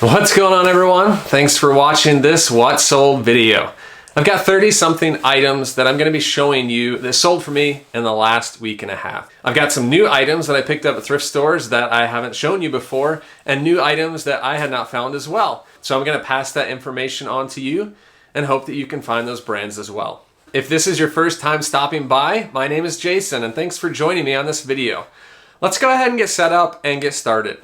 What's going on, everyone? Thanks for watching this What Sold video. I've got 30 something items that I'm going to be showing you that sold for me in the last week and a half. I've got some new items that I picked up at thrift stores that I haven't shown you before, and new items that I had not found as well. So I'm going to pass that information on to you and hope that you can find those brands as well. If this is your first time stopping by, my name is Jason and thanks for joining me on this video. Let's go ahead and get set up and get started.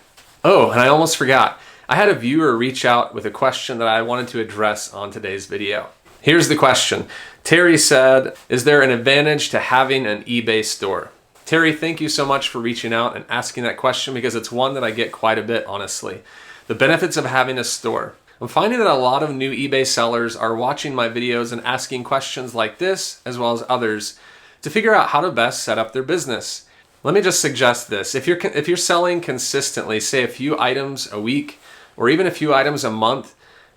Oh, and I almost forgot. I had a viewer reach out with a question that I wanted to address on today's video. Here's the question. Terry said, is there an advantage to having an eBay store? Terry, thank you so much for reaching out and asking that question because it's one that I get quite a bit, honestly. The benefits of having a store. I'm finding that a lot of new eBay sellers are watching my videos and asking questions like this, as well as others, to figure out how to best set up their business. Let me just suggest this. If you're selling consistently, say a few items a week, or even a few items a month,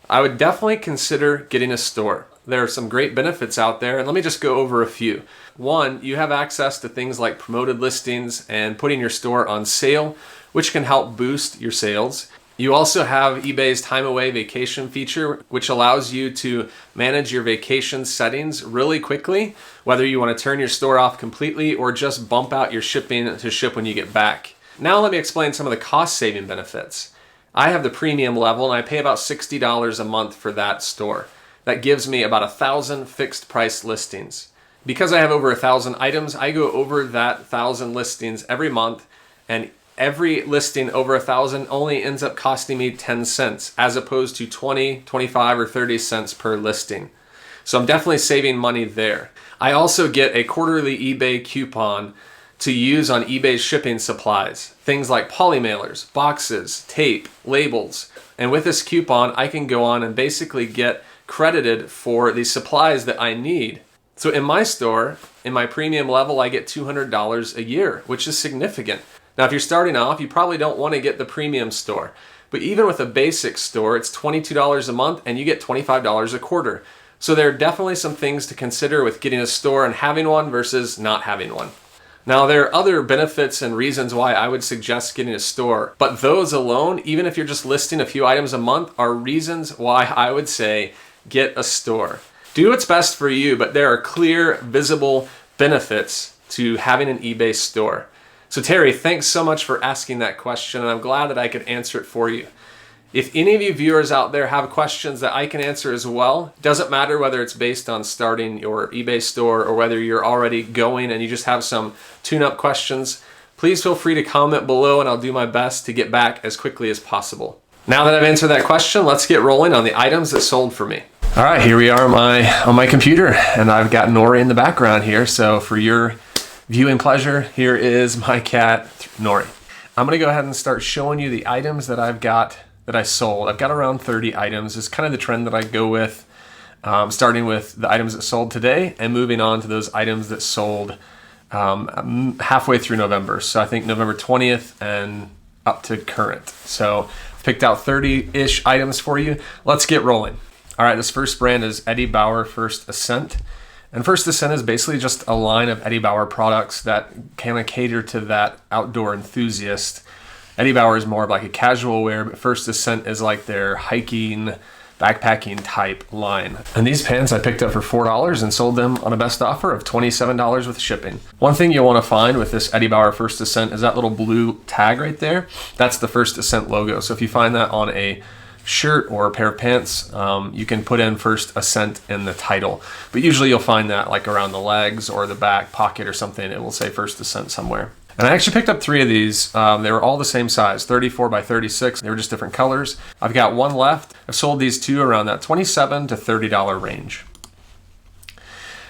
I would definitely consider getting a store. There are some great benefits out there, and let me just go over a few. One, you have access to things like promoted listings and putting your store on sale, which can help boost your sales. You also have eBay's time away vacation feature, which allows you to manage your vacation settings really quickly, whether you want to turn your store off completely or just bump out your shipping to ship when you get back. Now let me explain some of the cost saving benefits. I have the premium level and I pay about $60 a month for that store. That gives me about 1,000 fixed price listings. Because I have over 1,000 items, I go over that 1,000 listings every month, and every listing over 1,000 only ends up costing me 10 cents as opposed to 20, 25, or 30 cents per listing. So I'm definitely saving money there. I also get a quarterly eBay coupon to use on eBay's shipping supplies. Things like poly mailers, boxes, tape, labels. And with this coupon, I can go on and basically get credited for the supplies that I need. So in my store, in my premium level, I get $200 a year, which is significant. Now, if you're starting off, you probably don't want to get the premium store. But even with a basic store, it's $22 a month and you get $25 a quarter. So there are definitely some things to consider with getting a store and having one versus not having one. Now, there are other benefits and reasons why I would suggest getting a store, but those alone, even if you're just listing a few items a month, are reasons why I would say get a store. Do what's best for you, but there are clear, visible benefits to having an eBay store. So Terry, thanks so much for asking that question, and I'm glad that I could answer it for you. If any of you viewers out there have questions that I can answer as well, doesn't matter whether it's based on starting your eBay store or whether you're already going and you just have some tune-up questions, please feel free to comment below and I'll do my best to get back as quickly as possible. Now that I've answered that question, let's get rolling on the items that sold for me. All right, here we are on my computer, and I've got Nori in the background here. So for your viewing pleasure, here is my cat, Nori. I'm gonna go ahead and start showing you the items that I've got that I sold. I've got around 30 items. It's kind of the trend that I go with, starting with the items that sold today and moving on to those items that sold halfway through November. So I think November 20th and up to current. So I've picked out 30-ish items for you. Let's get rolling. All right, this first brand is Eddie Bauer First Ascent. And First Ascent is basically just a line of Eddie Bauer products that kind of cater to that outdoor enthusiast. Eddie Bauer is more of like a casual wear, but First Ascent is like their hiking, backpacking type line. And these pants I picked up for $4 and sold them on a best offer of $27 with shipping. One thing you'll want to find with this Eddie Bauer First Ascent is that little blue tag right there. That's the First Ascent logo. So if you find that on a shirt or a pair of pants, you can put in First Ascent in the title. But usually you'll find that like around the legs or the back pocket or something, it will say First Ascent somewhere. And I actually picked up 3 of these. They were all the same size, 34 by 36. They were just different colors. I've got one left. I've sold these 2 around that $27 to $30 range.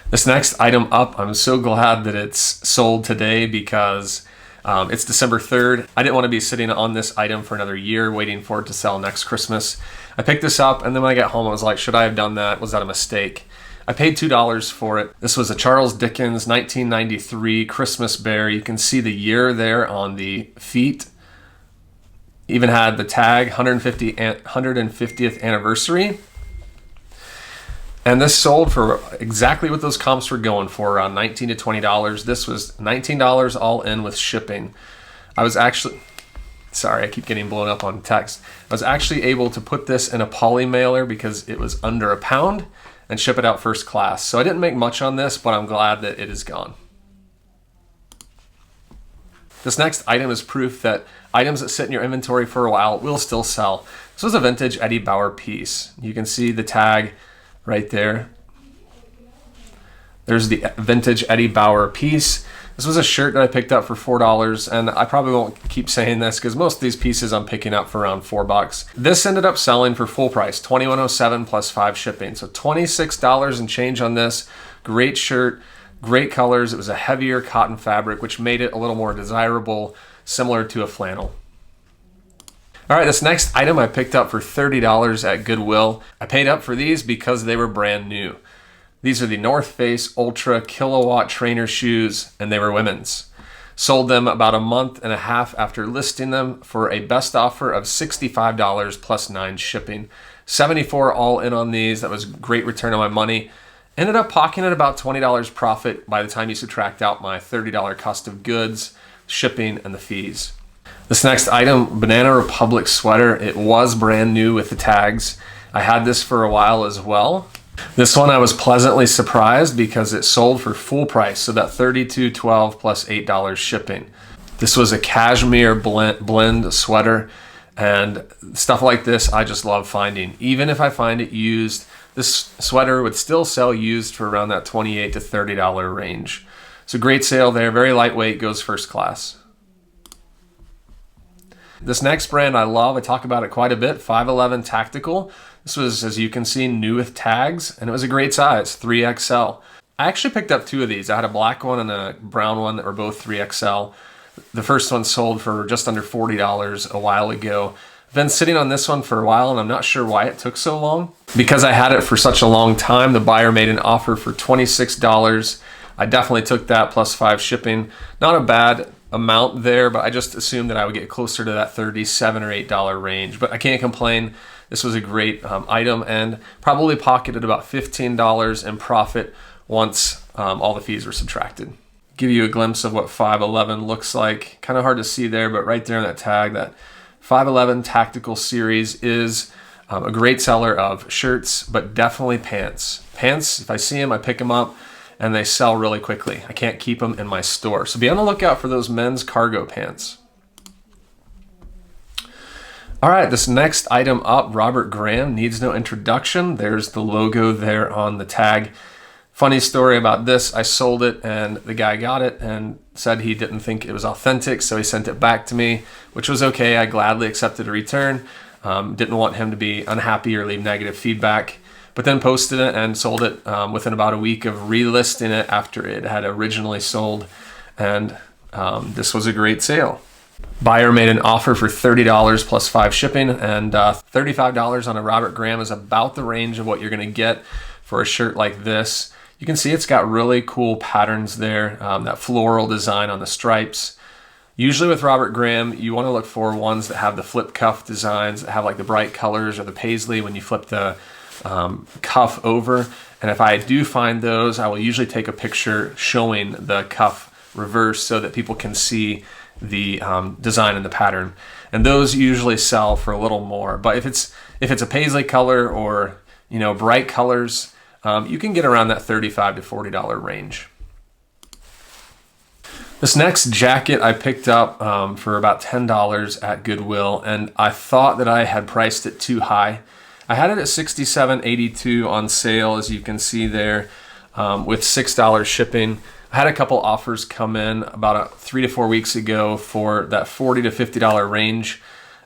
This next item up, I'm so glad that it's sold today because it's December 3rd. I didn't want to be sitting on this item for another year waiting for it to sell next Christmas. I picked this up, and then when I got home, I was like, should I have done that? Was that a mistake? I paid $2 for it. This was a Charles Dickens 1993 Christmas bear. You can see the year there on the feet. Even had the tag 150th anniversary. And this sold for exactly what those comps were going for, around $19 to $20. This was $19 all in with shipping. I was actually Sorry, I keep getting blown up on text. I was actually able to put this in a poly mailer because it was under a pound and ship it out first class. So I didn't make much on this, but I'm glad that it is gone. This next item is proof that items that sit in your inventory for a while will still sell. This was a vintage Eddie Bauer piece. You can see the tag right there. There's the vintage Eddie Bauer piece. This was a shirt that I picked up for $4, and I probably won't keep saying this because most of these pieces I'm picking up for around $4. This ended up selling for full price, $21.07 plus 5 shipping. So $26 and change on this. Great shirt, great colors. It was a heavier cotton fabric, which made it a little more desirable, similar to a flannel. All right, this next item I picked up for $30 at Goodwill. I paid up for these because they were brand new. These are the North Face Ultra Kilowatt trainer shoes, and they were women's. Sold them about a month and a half after listing them for a best offer of $65 plus 9 shipping. $74 all in on these. That was great return on my money. Ended up pocketing about $20 profit by the time you subtract out my $30 cost of goods, shipping, and the fees. This next item, Banana Republic sweater. It was brand new with the tags. I had this for a while as well. This one I was pleasantly surprised because it sold for full price, so that $32.12 plus $8 shipping. This was a cashmere blend sweater, and stuff like this I just love finding. Even if I find it used, this sweater would still sell used for around that $28 to $30 range. So great sale there, very lightweight, goes first class. This next brand I love, I talk about it quite a bit, 511 Tactical. This was, as you can see, new with tags, and it was a great size, 3XL. I actually picked up 2 of these. I had a black one and a brown one that were both 3XL. The first one sold for just under $40 a while ago. I've been sitting on this one for a while, and I'm not sure why it took so long. Because I had it for such a long time, the buyer made an offer for $26. I definitely took that plus 5 shipping. Not a bad amount there, but I just assumed that I would get closer to that $37 or $8 range. But I can't complain. This was a great item, and probably pocketed about $15 in profit once all the fees were subtracted. Give you a glimpse of what 511 looks like. Kind of hard to see there, but right there in that tag, that 511 Tactical series is a great seller of shirts, but definitely pants. Pants, if I see them, I pick them up, and they sell really quickly. I can't keep them in my store. So be on the lookout for those men's cargo pants. All right, this next item up, Robert Graham, needs no introduction. There's the logo there on the tag. Funny story about this, I sold it and the guy got it and said he didn't think it was authentic, so he sent it back to me, which was okay. I gladly accepted a return. Didn't want him to be unhappy or leave negative feedback, but then posted it and sold it within about a week of relisting it after it had originally sold, and this was a great sale. Buyer made an offer for $30 plus 5 shipping, and $35 on a Robert Graham is about the range of what you're gonna get for a shirt like this. You can see it's got really cool patterns there, that floral design on the stripes. Usually with Robert Graham, you wanna look for ones that have the flip cuff designs, that have like the bright colors or the paisley when you flip the cuff over. And if I do find those, I will usually take a picture showing the cuff reverse so that people can see the design and the pattern, and those usually sell for a little more. But if it's a paisley color or bright colors, you can get around that $35 to $40 range. This next jacket I picked up for about $10 at Goodwill, and I thought that I had priced it too high. I had it at $67.82 on sale, as you can see there, with $6 shipping. I had a couple offers come in about 3 to 4 weeks ago for that $40 to $50 range,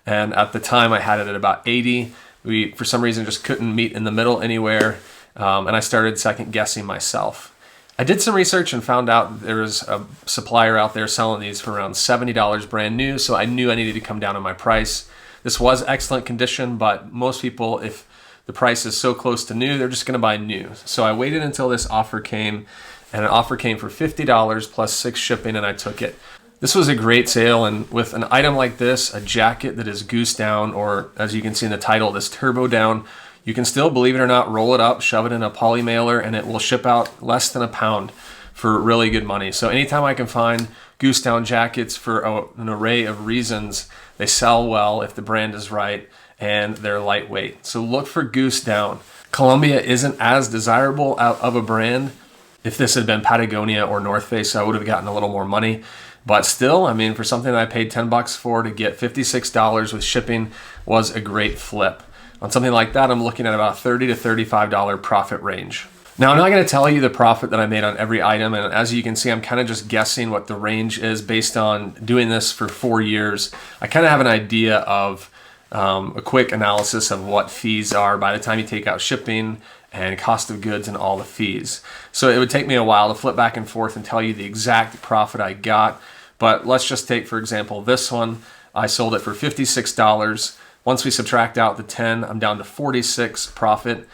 and at the time I had it at about $80. We, for some reason, just couldn't meet in the middle anywhere, and I started second guessing myself. I did some research and found out there was a supplier out there selling these for around $70 brand new, so I knew I needed to come down on my price. This was excellent condition, but most people, if the price is so close to new, they're just gonna buy new. So I waited until this offer came, and an offer came for $50 plus 6 shipping, and I took it. This was a great sale, and with an item like this, a jacket that is goose down, or as you can see in the title, this turbo down, you can still, believe it or not, roll it up, shove it in a poly mailer, and it will ship out less than a pound for really good money. So anytime I can find goose down jackets for an array of reasons, they sell well if the brand is right and they're lightweight. So look for goose down. Columbia isn't as desirable out of a brand. If this had been Patagonia or North Face, I would have gotten a little more money. But still, I mean, for something that I paid 10 bucks for to get $56 with shipping was a great flip. On something like that, I'm looking at about $30 to $35 profit range. Now, I'm not going to tell you the profit that I made on every item, and as you can see, I'm kind of just guessing what the range is based on doing this for 4 years. I kind of have an idea of a quick analysis of what fees are by the time you take out shipping and cost of goods and all the fees. So it would take me a while to flip back and forth and tell you the exact profit I got, but let's just take, for example, this one. I sold it for $56. Once we subtract out the 10, I'm down to 46 profit.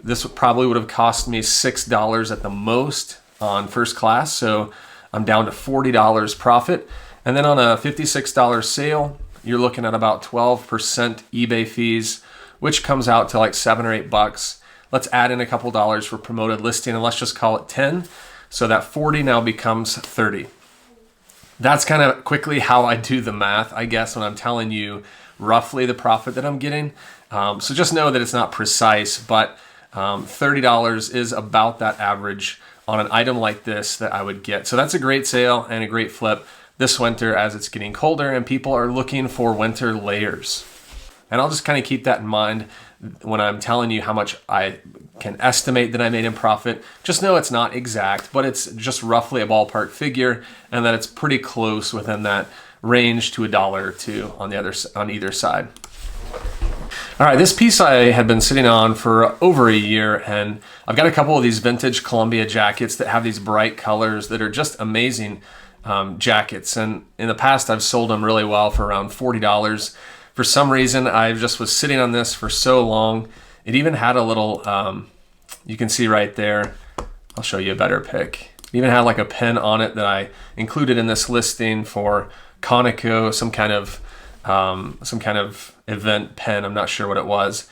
This probably would have cost me $6 at the most on first class, so I'm down to $40 profit. And then on a $56 sale, you're looking at about 12% eBay fees, which comes out to like $7 or $8. Let's add in a couple dollars for promoted listing, and let's just call it 10. So that 40 now becomes 30. That's kind of quickly how I do the math, I guess, when I'm telling you roughly the profit that I'm getting. So just know that it's not precise, but $30 is about that average on an item like this that I would get. So that's a great sale and a great flip this winter as it's getting colder and people are looking for winter layers. And I'll just kind of keep that in mind when I'm telling you how much I can estimate that I made in profit. Just know it's not exact, but it's just roughly a ballpark figure, and that it's pretty close within that range to $1 or $2 on either side. All right, this piece I had been sitting on for over a year, and I've got a couple of these vintage Columbia jackets that have these bright colors that are just amazing jackets. And in the past, I've sold them really well for around $40. For some reason, I just was sitting on this for so long. It even had a little, you can see right there, I'll show you a better pic. It even had like a pin on it that I included in this listing for Conoco, some kind of event pen. I'm not sure what it was,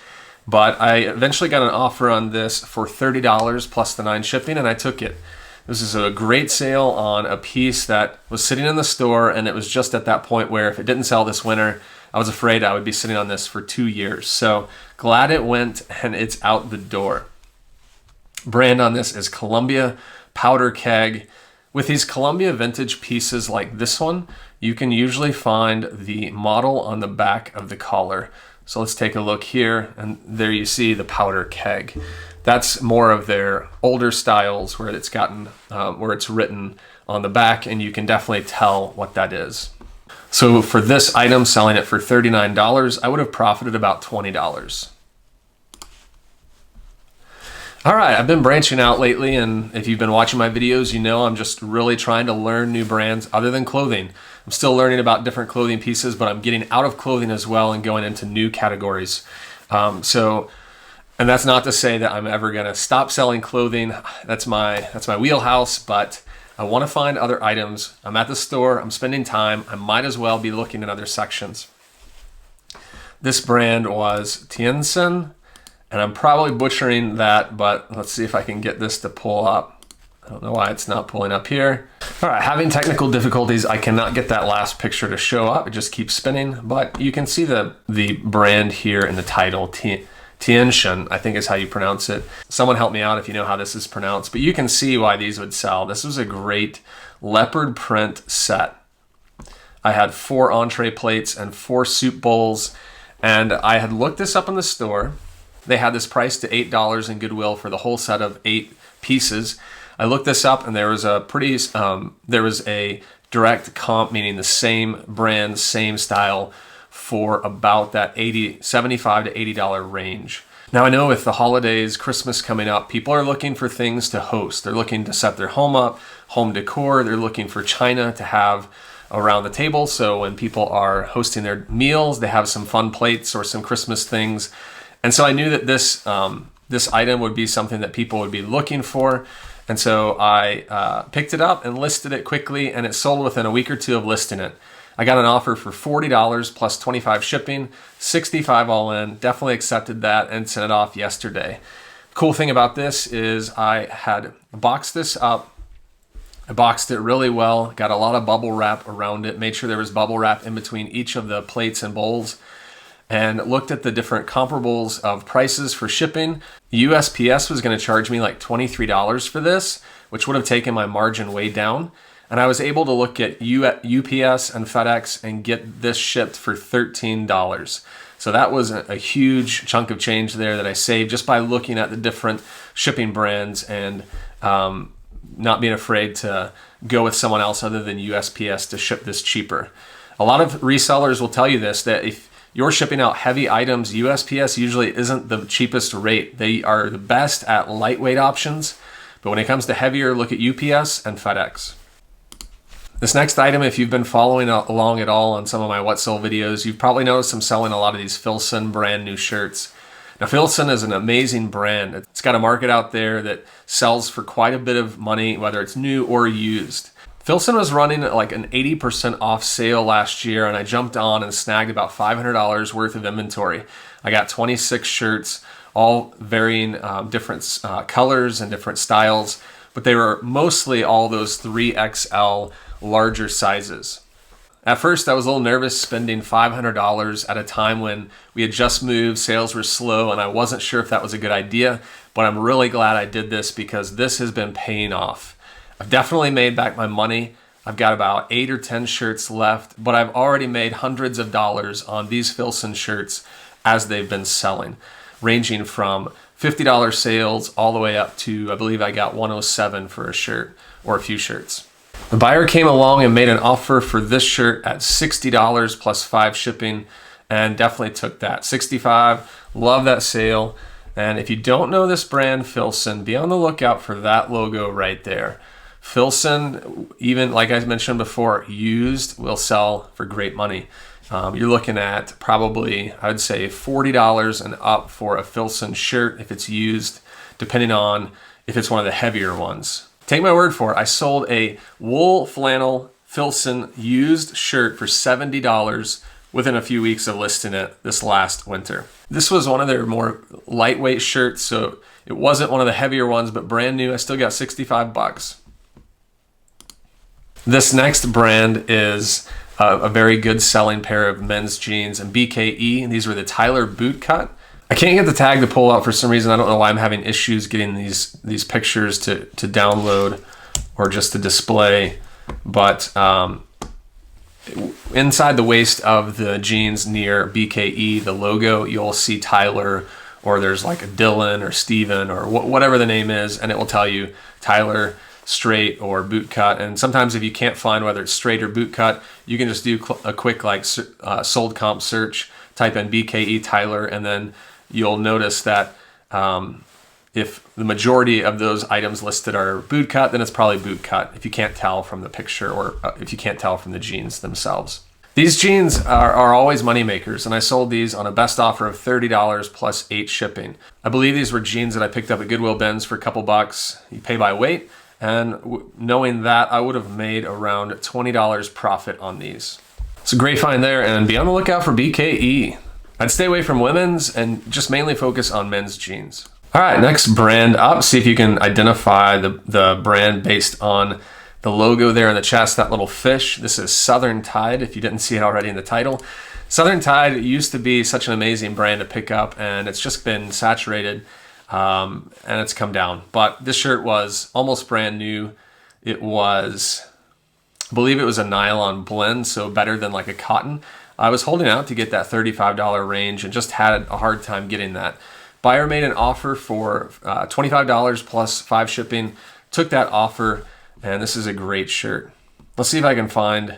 but I eventually got an offer on this for $30 plus the 9 shipping, and I took it. This is a great sale on a piece that was sitting in the store, and it was just at that point where if it didn't sell this winter, I was afraid I would be sitting on this for 2 years. So glad it went, and it's out the door. Brand on this is Columbia Powder Keg. With these Columbia vintage pieces like this one, you can usually find the model on the back of the collar. So let's take a look here, and there you see the powder keg. That's more of their older styles where it's gotten, where it's written on the back, and you can definitely tell what that is. So for this item, selling it for $39, I would have profited about $20. All right, I've been branching out lately, and if you've been watching my videos, you know I'm just really trying to learn new brands other than clothing. I'm still learning about different clothing pieces, but I'm getting out of clothing as well and going into new categories. And that's not to say that I'm ever gonna stop selling clothing. That's my wheelhouse, but I wanna find other items. I'm at the store, I'm spending time, I might as well be looking in other sections. This brand was Tiensen, and I'm probably butchering that, but let's see if I can get this to pull up. I don't know why it's not pulling up here. All right, having technical difficulties, I cannot get that last picture to show up. It just keeps spinning, but you can see the brand here in the title, Tienchen, I think is how you pronounce it. Someone help me out if you know how this is pronounced, but you can see why these would sell. This was a great leopard print set. I had 4 entree plates and 4 soup bowls, and I had looked this up in the store. They had this priced to $8 in Goodwill for the whole set of 8 pieces. I looked this up, and there was a direct comp, meaning the same brand, same style, for about that $75 to $80 range. Now I know with the holidays, Christmas coming up, people are looking for things to host. They're looking to set their home up, home decor. They're looking for china to have around the table. So when people are hosting their meals, they have some fun plates or some Christmas things. And so I knew that this item would be something that people would be looking for. And so I picked it up and listed it quickly, and it sold within a week or 2 of listing it. I got an offer for $40 plus 25 shipping, $65 all in, definitely accepted that and sent it off yesterday. Cool thing about this is I had boxed this up I boxed it really well, got a lot of bubble wrap around it, made sure there was bubble wrap in between each of the plates and bowls, and looked at the different comparables of prices for shipping. USPS was going to charge me like $23 for this, which would have taken my margin way down. And I was able to look at UPS and FedEx and get this shipped for $13. So that was a huge chunk of change there that I saved just by looking at the different shipping brands and not being afraid to go with someone else other than USPS to ship this cheaper. A lot of resellers will tell you this, that if you're shipping out heavy items, USPS usually isn't the cheapest rate. They are the best at lightweight options, but when it comes to heavier, look at UPS and FedEx. This next item, if you've been following along at all on some of my What Sold videos, you've probably noticed I'm selling a lot of these Filson brand new shirts. Now, Filson is an amazing brand. It's got a market out there that sells for quite a bit of money, whether it's new or used. Filson was running like an 80% off sale last year, and I jumped on and snagged about $500 worth of inventory. I got 26 shirts, all varying different colors and different styles, but they were mostly all those 3XL larger sizes. At first, I was a little nervous spending $500 at a time when we had just moved, sales were slow, and I wasn't sure if that was a good idea, but I'm really glad I did this because this has been paying off. I've definitely made back my money. I've got about 8 or 10 shirts left, but I've already made hundreds of dollars on these Filson shirts as they've been selling, ranging from $50 sales all the way up to, I believe I got $107 for a shirt or a few shirts. The buyer came along and made an offer for this shirt at $60 plus 5 shipping, and definitely took that. $65, love that sale. And if you don't know this brand, Filson, be on the lookout for that logo right there. Filson, even like I mentioned before, used will sell for great money. You're looking at probably, I would say $40 and up for a Filson shirt if it's used, depending on if it's one of the heavier ones. Take my word for it, I sold a wool flannel Filson used shirt for $70 within a few weeks of listing it this last winter. This was one of their more lightweight shirts, so it wasn't one of the heavier ones, but brand new. I still got 65 bucks. This next brand is a very good selling pair of men's jeans and BKE. These were the Tyler boot cut. I can't get the tag to pull out for some reason. I don't know why I'm having issues getting these pictures to download or just to display. But inside the waist of the jeans near BKE, the logo, you'll see Tyler, or there's like a Dylan or Steven or whatever the name is, and it will tell you Tyler straight or boot cut. And sometimes if you can't find whether it's straight or boot cut, you can just do a quick like sold comp search, type in BKE Tyler, and then you'll notice that if the majority of those items listed are boot cut, then it's probably boot cut if you can't tell from the picture or if you can't tell from the jeans themselves. These jeans are always money makers, and I sold these on a best offer of $30 plus 8 shipping. I believe these were jeans that I picked up at Goodwill Bins for a couple bucks. You pay by weight, and knowing that, I would have made around $20 profit on these. It's a great find there, and be on the lookout for BKE. I'd stay away from women's and just mainly focus on men's jeans. All right, next brand up. See if you can identify the brand based on the logo there in the chest, that little fish. This is Southern Tide, if you didn't see it already in the title. Southern Tide used to be such an amazing brand to pick up, and it's just been saturated and it's come down. But this shirt was almost brand new. It was, I believe it was a nylon blend, so better than like a cotton. I was holding out to get that $35 range and just had a hard time getting that. Buyer made an offer for $25 plus 5 shipping, took that offer, and this is a great shirt. Let's see if I can find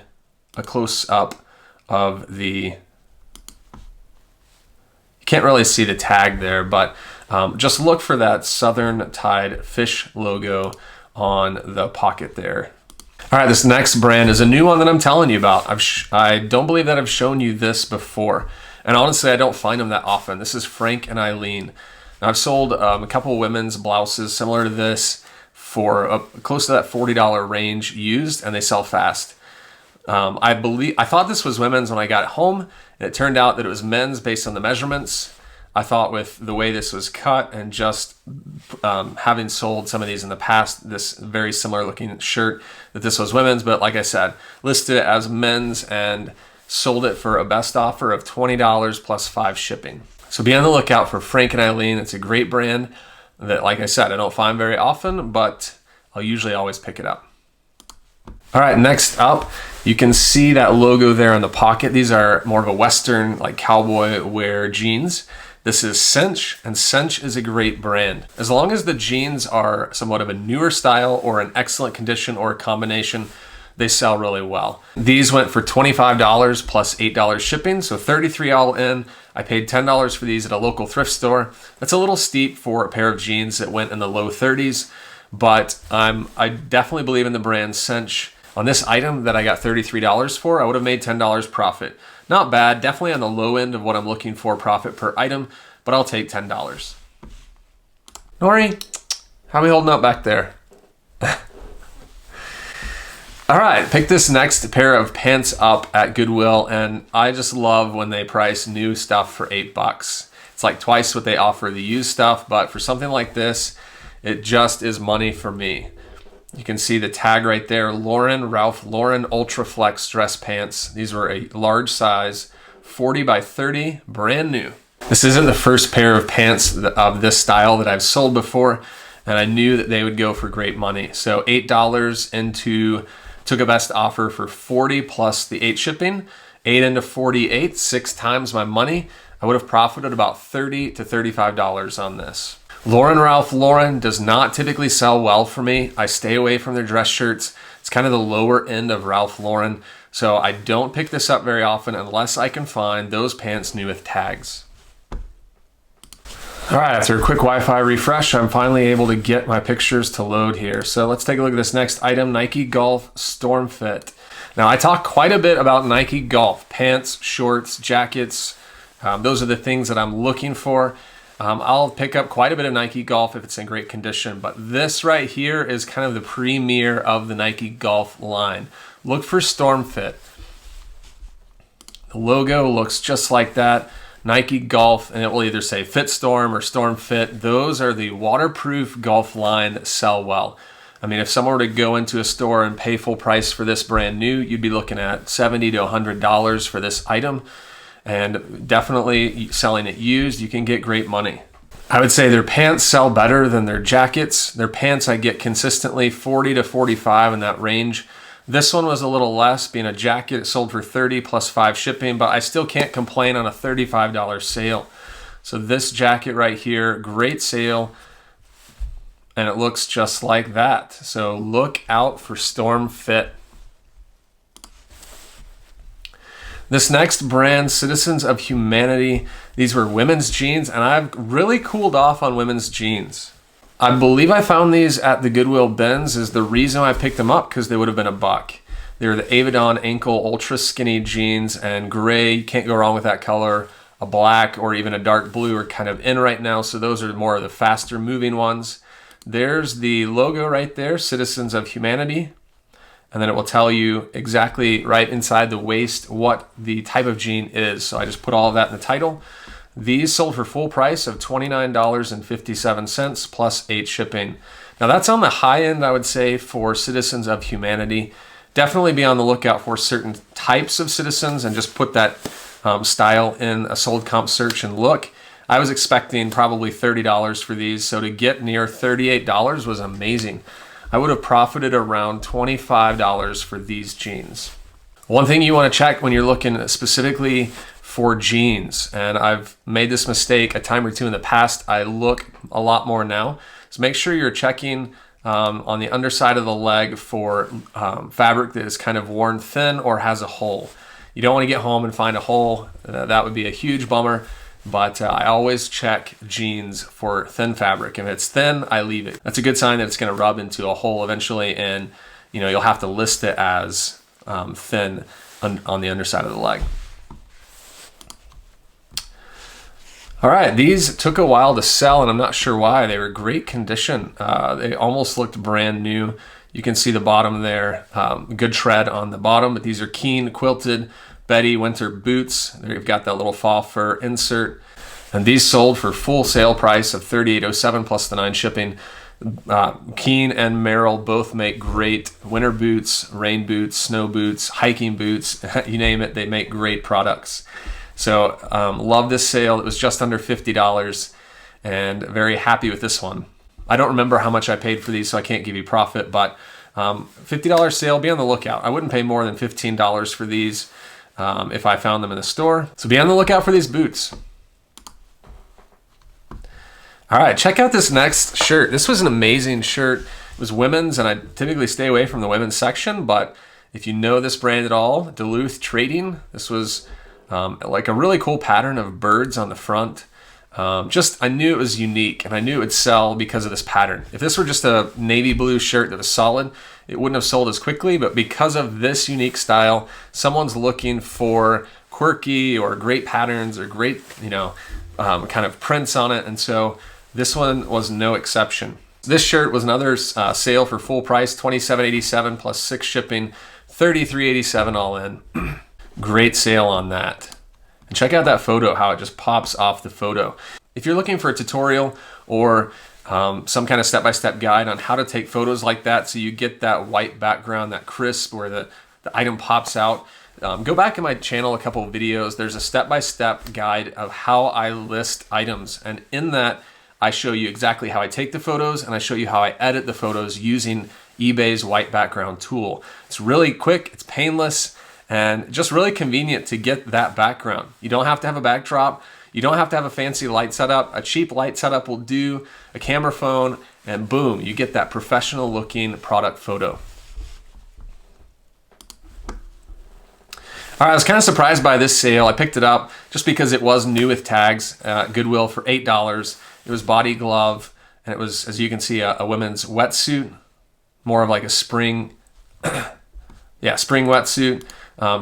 a close up of the, you can't really see the tag there, but just look for that Southern Tide fish logo on the pocket there. All right, this next brand is a new one that I'm telling you about. I don't believe that I've shown you this before. And honestly, I don't find them that often. This is Frank and Eileen. Now, I've sold a couple of women's blouses similar to this for close to that $40 range used, and they sell fast. I thought this was women's when I got it home, and it turned out that it was men's based on the measurements. I thought with the way this was cut and just having sold some of these in the past, this very similar looking shirt, that this was women's. But like I said, listed it as men's and sold it for a best offer of $20 plus 5 shipping. So be on the lookout for Frank and Eileen. It's a great brand that, like I said, I don't find very often, but I'll usually always pick it up. All right, next up, you can see that logo there on the pocket. These are more of a Western, like cowboy wear jeans. This is Cinch, and Cinch is a great brand. As long as the jeans are somewhat of a newer style or an excellent condition or a combination, they sell really well. These went for $25 plus $8 shipping, so $33 all in. I paid $10 for these at a local thrift store. That's a little steep for a pair of jeans that went in the low 30s, but I definitely believe in the brand Cinch. On this item that I got $33 for, I would have made $10 profit. Not bad, definitely on the low end of what I'm looking for profit per item, but I'll take $10. Nori, how are we holding up back there? All right, pick this next pair of pants up at Goodwill, and I just love when they price new stuff for $8. It's like twice what they offer the used stuff, but for something like this, it just is money for me. You can see the tag right there, Ralph Lauren Ultra Flex dress pants. These were a large size, 40 by 30, brand new. This isn't the first pair of pants of this style that I've sold before, and I knew that they would go for great money. So $8 into, took a best offer for 40 plus the 8 shipping, 8 into 48, 6 times my money. I would have profited about $30 to $35 on this. Ralph Lauren does not typically sell well for me. I stay away from their dress shirts. It's kind of the lower end of Ralph Lauren, so I don't pick this up very often unless I can find those pants new with tags. All right, after a quick Wi-Fi refresh, I'm finally able to get my pictures to load here. So let's take a look at this next item, Nike Golf Storm Fit. Now, I talk quite a bit about Nike Golf, pants, shorts, jackets. Those are the things that I'm looking for. I'll pick up quite a bit of Nike Golf if it's in great condition, but this right here is kind of the premier of the Nike Golf line. Look for Storm Fit. The logo looks just like that. Nike Golf, and it will either say Fit Storm or Storm Fit. Those are the waterproof golf line that sell well. I mean, if someone were to go into a store and pay full price for this brand new, you'd be looking at $70 to $100 for this item. And definitely selling it used, you can get great money. I would say their pants sell better than their jackets. Their pants I get consistently 40 to 45 in that range. This one was a little less, being a jacket. It sold for 30 plus 5 shipping, but I still can't complain on a $35 sale. So this jacket right here, great sale, and it looks just like that. So look out for Storm Fit. This next brand, Citizens of Humanity, these were women's jeans, and I've really cooled off on women's jeans. I believe I found these at the Goodwill bins is the reason I picked them up, because they would have been $1. They were the Avadon ankle ultra skinny jeans, and gray, you can't go wrong with that color. A black or even a dark blue are kind of in right now, so those are more of the faster moving ones. There's the logo right there, Citizens of Humanity. And then it will tell you exactly right inside the waist what the type of jean is. So I just put all of that in the title. These sold for full price of $29.57 plus 8 shipping. Now that's on the high end, I would say, for Citizens of Humanity. Definitely be on the lookout for certain types of citizens and just put that style in a sold comp search and look. I was expecting probably $30 for these, so to get near $38 was amazing. I would have profited around $25 for these jeans. One thing you want to check when you're looking specifically for jeans, and I've made this mistake a time or two in the past, I look a lot more now, so make sure you're checking on the underside of the leg for fabric that is kind of worn thin or has a hole. You don't want to get home and find a hole. That would be a huge bummer. But I always check jeans for thin fabric. If it's thin, I leave it. That's a good sign that it's going to rub into a hole eventually, and you'll have to list it as thin on the underside of the leg. All right, these took a while to sell, and I'm not sure why. They were great condition. They almost looked brand new. You can see the bottom there, good tread on the bottom, but these are Keen quilted Betty winter boots. They've got that little fall fur insert. And these sold for full sale price of $38.07 plus the 9 shipping. Keen and Merrill both make great winter boots, rain boots, snow boots, hiking boots, you name it, they make great products. So love this sale. It was just under $50 and very happy with this one. I don't remember how much I paid for these, so I can't give you profit, but $50 sale, be on the lookout. I wouldn't pay more than $15 for these if I found them in the store. So be on the lookout for these boots. All right, check out this next shirt. This was an amazing shirt. It was women's, and I typically stay away from the women's section, but if you know this brand at all, Duluth Trading, this was like a really cool pattern of birds on the front. I knew it was unique, and I knew it would sell because of this pattern. If this were just a navy blue shirt that was solid, it wouldn't have sold as quickly, but because of this unique style, someone's looking for quirky or great patterns or great, kind of prints on it, and so this one was no exception. This shirt was another sale for full price, $27.87 plus 6 shipping, $33.87 all in. Great sale on that. And check out that photo, how it just pops off the photo. If you're looking for a tutorial or some kind of step-by-step guide on how to take photos like that so you get that white background, that crisp where the item pops out, go back in my channel a couple of videos. There's a step-by-step guide of how I list items, and in that I show you exactly how I take the photos and I show you how I edit the photos using eBay's white background tool. It's really quick, it's painless, and just really convenient to get that background. You don't have to have a backdrop. You don't have to have a fancy light setup. A cheap light setup will do, a camera phone, and boom, you get that professional looking product photo. All right, I was kind of surprised by this sale. I picked it up just because it was new with tags, Goodwill for $8. It was body glove, and it was, as you can see, a women's wetsuit, more of like a spring, spring wetsuit,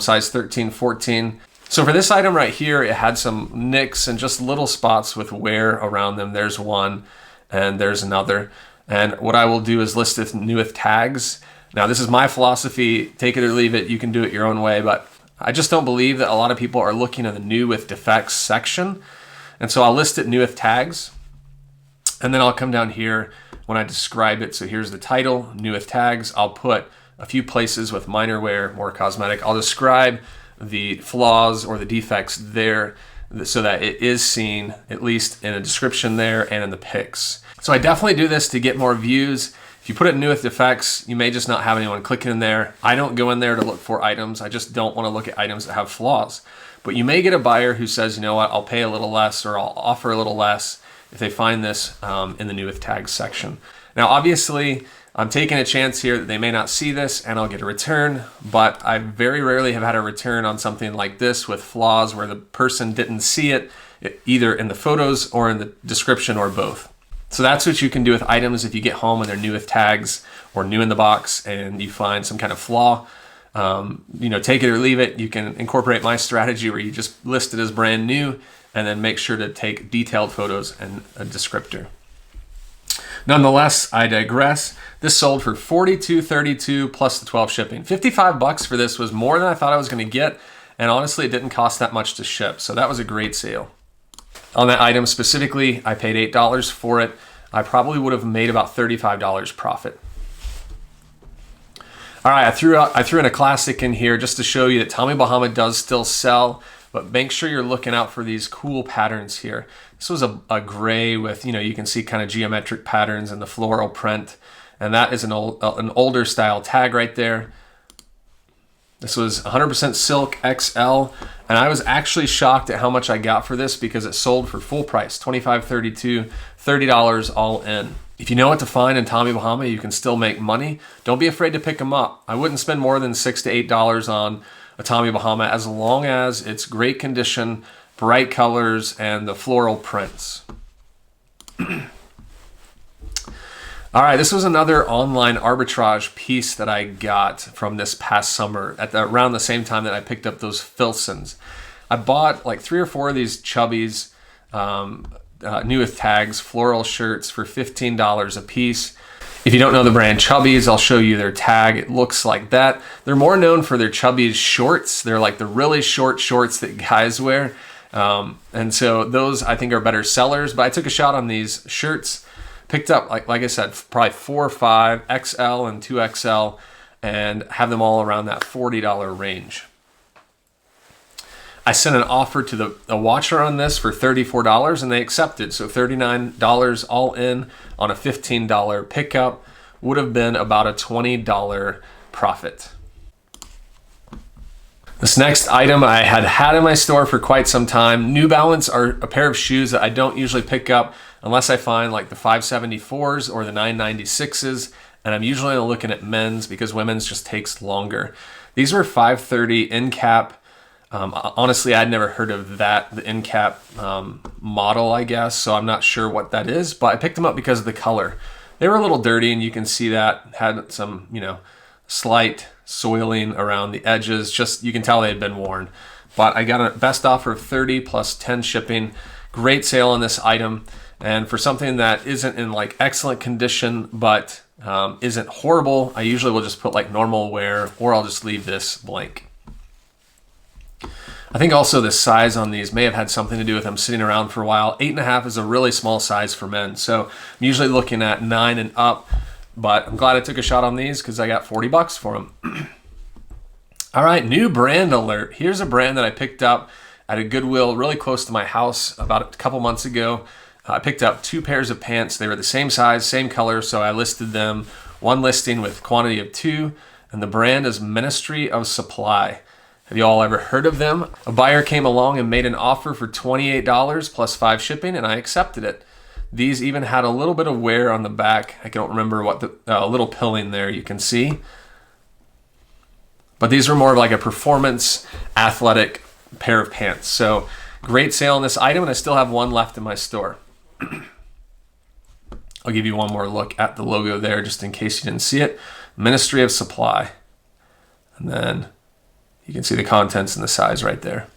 size 13, 14. So for this item right here, it had some nicks and just little spots with wear around them. There's one, and there's another. And what I will do is list it new with tags. Now, this is my philosophy. Take it or leave it. You can do it your own way, but I just don't believe that a lot of people are looking at the new with defects section. And so I'll list it new with tags. And then I'll come down here when I describe it. So here's the title, new with tags. I'll put a few places with minor wear, more cosmetic. I'll describe the flaws or the defects there so that it is seen, at least in a description there and in the pics. So I definitely do this to get more views. If you put it new with defects, you may just not have anyone clicking in there. I don't go in there to look for items. I just don't want to look at items that have flaws. But you may get a buyer who says, you know what, I'll pay a little less or I'll offer a little less if they find this in the new with tags section. Now, obviously, I'm taking a chance here that they may not see this and I'll get a return, but I very rarely have had a return on something like this with flaws where the person didn't see it either in the photos or in the description or both. So that's what you can do with items if you get home and they're new with tags or new in the box and you find some kind of flaw. Take it or leave it. You can incorporate my strategy where you just list it as brand new and then make sure to take detailed photos and a descriptor. Nonetheless, I digress. This sold for $42.32 plus the 12 shipping. $55 for this was more than I thought I was going to get, and honestly, it didn't cost that much to ship, so that was a great sale. On that item specifically, I paid $8 for it. I probably would have made about $35 profit. All right, I threw in a classic in here just to show you that Tommy Bahama does still sell, but make sure you're looking out for these cool patterns here. This was a gray with, you can see kind of geometric patterns and the floral print. And that is an older style tag right there. This was 100% silk XL. And I was actually shocked at how much I got for this because it sold for full price, $25.32, $30 all in. If you know what to find in Tommy Bahama, you can still make money. Don't be afraid to pick them up. I wouldn't spend more than $6 to $8 on a Tommy Bahama as long as it's great condition, bright colors, and the floral prints. All right, this was another online arbitrage piece that I got from this past summer around the same time that I picked up those Filsons. I bought like 3 or 4 of these Chubbies new with tags floral shirts for $15 a piece. If you don't know the brand Chubbies, I'll show you their tag. It looks like that. They're more known for their Chubbies shorts. They're like the really short shorts that guys wear. And so those I think are better sellers, but I took a shot on these shirts, picked up, like I said, probably 4 or 5, XL and 2XL, and have them all around that $40 range. I sent an offer to a watcher on this for $34 and they accepted. So $39 all in on a $15 pickup would have been about a $20 profit. This next item I had in my store for quite some time. New Balance are a pair of shoes that I don't usually pick up unless I find like the 574s or the 996s. And I'm usually looking at men's because women's just takes longer. These were 530 end cap. Honestly, I'd never heard of that, the end cap model, I guess. So I'm not sure what that is, but I picked them up because of the color. They were a little dirty and you can see that had some, slight soiling around the edges. Just, you can tell they had been worn. But I got a best offer of 30 plus 10 shipping. Great sale on this item. And for something that isn't in like excellent condition, but isn't horrible, I usually will just put like normal wear, or I'll just leave this blank. I think also the size on these may have had something to do with them sitting around for a while. 8.5 is a really small size for men. So I'm usually looking at 9 and up, but I'm glad I took a shot on these because I got 40 bucks for them. All right, new brand alert. Here's a brand that I picked up at a Goodwill really close to my house about a couple months ago. I picked up 2 pairs of pants. They were the same size, same color, so I listed them. One listing with quantity of 2, and the brand is Ministry of Supply. Have you all ever heard of them? A buyer came along and made an offer for $28 plus 5 shipping, and I accepted it. These even had a little bit of wear on the back. I don't remember what the little pilling there you can see. But these were more of like a performance athletic pair of pants. So great sale on this item, and I still have one left in my store. I'll give you one more look at the logo there just in case you didn't see it. Ministry of Supply. And then you can see the contents and the size right there.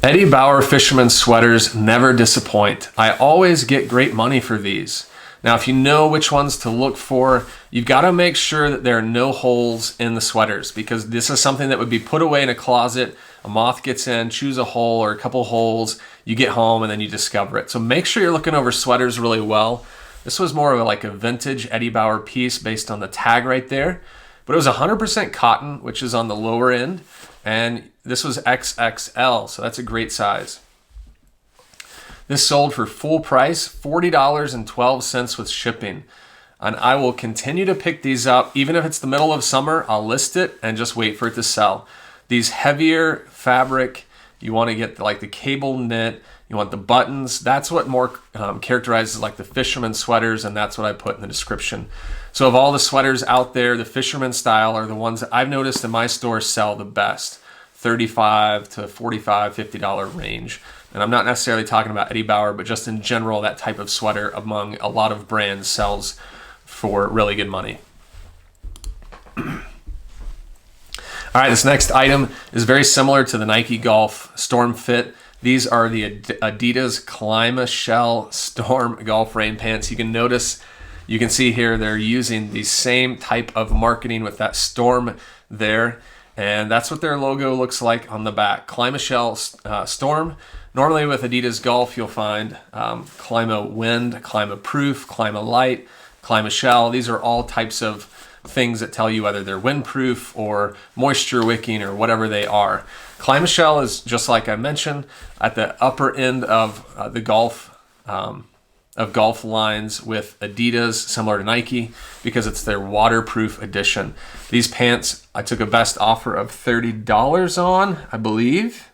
Eddie Bauer Fisherman Sweaters never disappoint. I always get great money for these. Now, if you know which ones to look for, you've got to make sure that there are no holes in the sweaters, because this is something that would be put away in a closet. A moth gets in, chews a hole or a couple holes, you get home and then you discover it. So make sure you're looking over sweaters really well. This was more of like a vintage Eddie Bauer piece based on the tag right there. But it was 100% cotton, which is on the lower end. And this was XXL, so that's a great size. This sold for full price, $40.12 with shipping. And I will continue to pick these up. Even if it's the middle of summer, I'll list it and just wait for it to sell. These heavier fabric, you want to get like the cable knit, you want the buttons. That's what more characterizes like the fisherman sweaters, and that's what I put in the description. So of all the sweaters out there, the fisherman style are the ones that I've noticed in my store sell the best. $35 to $45, $50 range. And I'm not necessarily talking about Eddie Bauer, but just in general, that type of sweater among a lot of brands sells for really good money. All right, this next item is very similar to the Nike Golf Storm Fit. These are the Adidas Climashell Storm Golf Rain Pants. You can notice, you can see here, they're using the same type of marketing with that storm there. And that's what their logo looks like on the back. Climashell Storm. Normally with Adidas Golf, you'll find Clima Wind, Clima Proof, Clima Light, Climashell. These are all types of things that tell you whether they're windproof or moisture wicking or whatever they are. Climashell is, just like I mentioned, at the upper end of the golf lines with Adidas, similar to Nike, because it's their waterproof edition. These pants, I took a best offer of $30 on, I believe.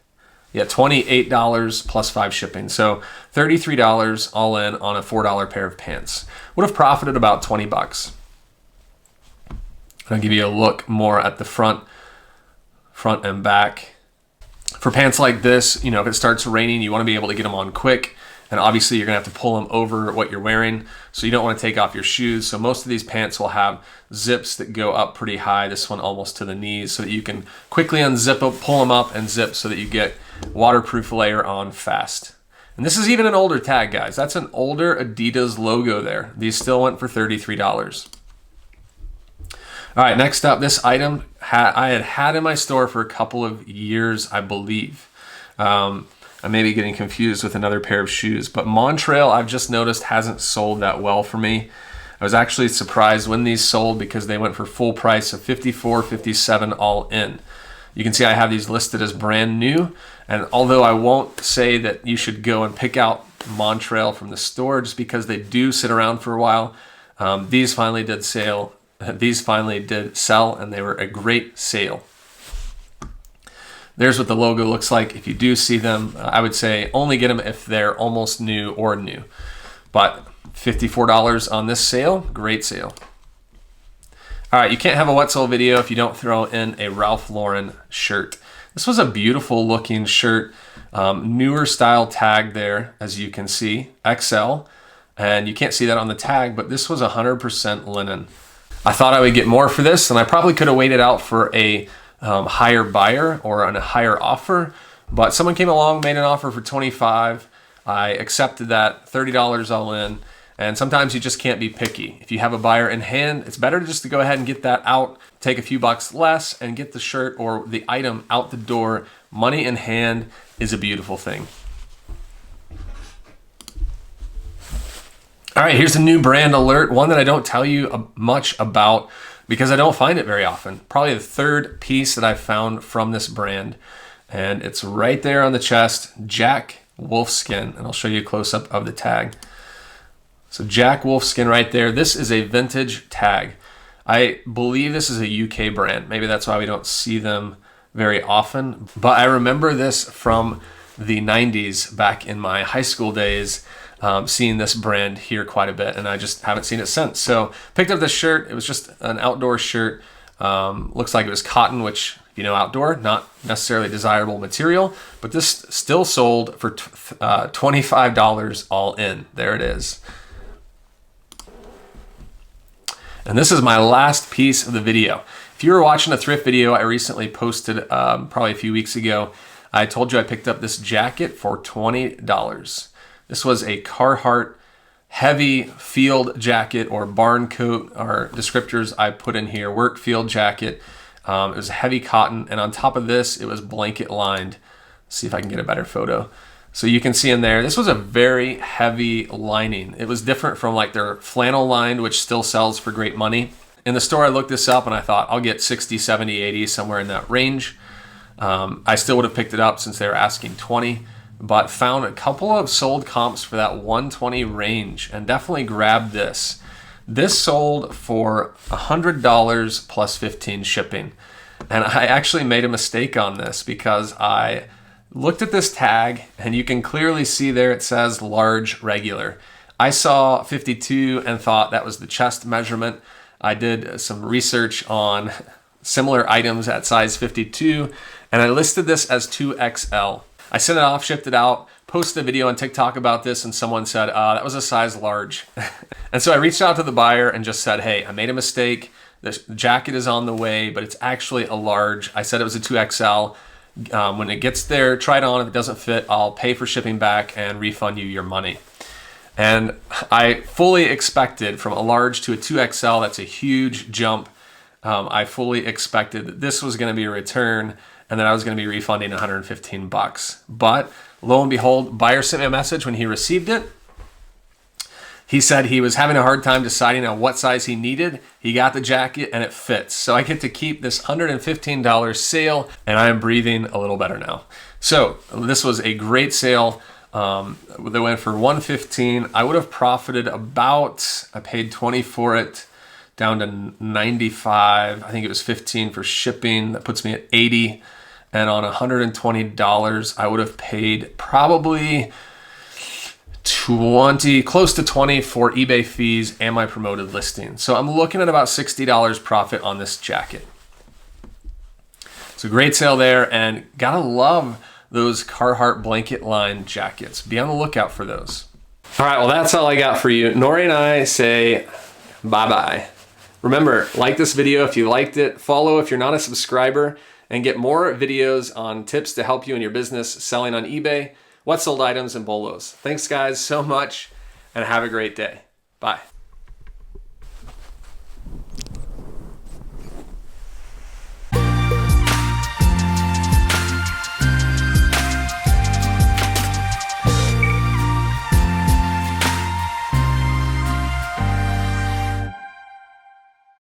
Yeah, $28 plus 5 shipping. So $33 all in on a $4 pair of pants. Would have profited about 20 bucks. I'll give you a look more at the front and back. For pants like this, if it starts raining, you want to be able to get them on quick. And obviously you're gonna have to pull them over what you're wearing. So you don't want to take off your shoes. So most of these pants will have zips that go up pretty high. This one almost to the knees, so that you can quickly unzip them, pull them up and zip so that you get waterproof layer on fast. And this is even an older tag, guys. That's an older Adidas logo there. These still went for $33. All right, next up, this item I had in my store for a couple of years, I believe. I may be getting confused with another pair of shoes, but Montrail I've just noticed hasn't sold that well for me. I was actually surprised when these sold because they went for full price of $54, $57 all in. You can see I have these listed as brand new, and although I won't say that you should go and pick out Montrail from the store just because they do sit around for a while, these finally did sell, and they were a great sale. There's what the logo looks like. If you do see them, I would say only get them if they're almost new or new. But $54 on this sale, great sale. All right, you can't have a what sold video if you don't throw in a Ralph Lauren shirt. This was a beautiful looking shirt, newer style tag there, as you can see, XL. And you can't see that on the tag, but this was 100% linen. I thought I would get more for this, and I probably could have waited out for a higher buyer or on a higher offer, but someone came along, made an offer for $25. I accepted that, $30 all in, and sometimes you just can't be picky. If you have a buyer in hand, it's better just to go ahead and get that out, take a few bucks less, and get the shirt or the item out the door. Money in hand is a beautiful thing. All right, here's a new brand alert, one that I don't tell you much about because I don't find it very often. Probably the third piece that I found from this brand, and it's right there on the chest, Jack Wolfskin, and I'll show you a close-up of the tag. So Jack Wolfskin right there. This is a vintage tag. I believe this is a UK brand. Maybe that's why we don't see them very often, but I remember this from the 90s back in my high school days. Seeing this brand here quite a bit, and I just haven't seen it since. So picked up this shirt. It was just an outdoor shirt. Looks like it was cotton, which, you know, outdoor, not necessarily desirable material, but this still sold for $25 all in. There it is. And this is my last piece of the video. If you were watching a thrift video I recently posted probably a few weeks ago, I told you I picked up this jacket for $20. This was a Carhartt heavy field jacket, or barn coat, are descriptors I put in here, work field jacket. It was heavy cotton, and on top of this, it was blanket lined. Let's see if I can get a better photo. So you can see in there, this was a very heavy lining. It was different from like their flannel lined, which still sells for great money. In the store, I looked this up and I thought I'll get 60, 70, 80, somewhere in that range. I still would have picked it up since they were asking 20. But found a couple of sold comps for that 120 range and definitely grabbed this. This sold for $100 plus 15 shipping. And I actually made a mistake on this because I looked at this tag and you can clearly see there it says large regular. I saw 52 and thought that was the chest measurement. I did some research on similar items at size 52 and I listed this as 2XL. I sent it off, shipped it out, posted a video on TikTok about this, and someone said, that was a size large. And so I reached out to the buyer and just said, hey, I made a mistake. The jacket is on the way, but it's actually a large. I said it was a 2XL. When it gets there, try it on. If it doesn't fit, I'll pay for shipping back and refund you your money. And I fully expected from a large to a 2XL, that's a huge jump. I fully expected that this was going to be a return and then I was going to be refunding $115. But lo and behold, buyer sent me a message when he received it. He said he was having a hard time deciding on what size he needed. He got the jacket and it fits. So I get to keep this $115 sale and I am breathing a little better now. So this was a great sale. They went for $115. I would have profited about, I paid $20 for it, down to $95. I think it was $15 for shipping. That puts me at $80. And on $120, I would have paid probably close to $20 for eBay fees and my promoted listing. So I'm looking at about $60 profit on this jacket. It's a great sale there, and gotta love those Carhartt blanket line jackets. Be on the lookout for those. All right, well, that's all I got for you. Nori and I say bye-bye. Remember, like this video if you liked it, follow if you're not a subscriber, and get more videos on tips to help you in your business selling on eBay, what sold items, and BOLOs. Thanks guys so much, and have a great day. Bye.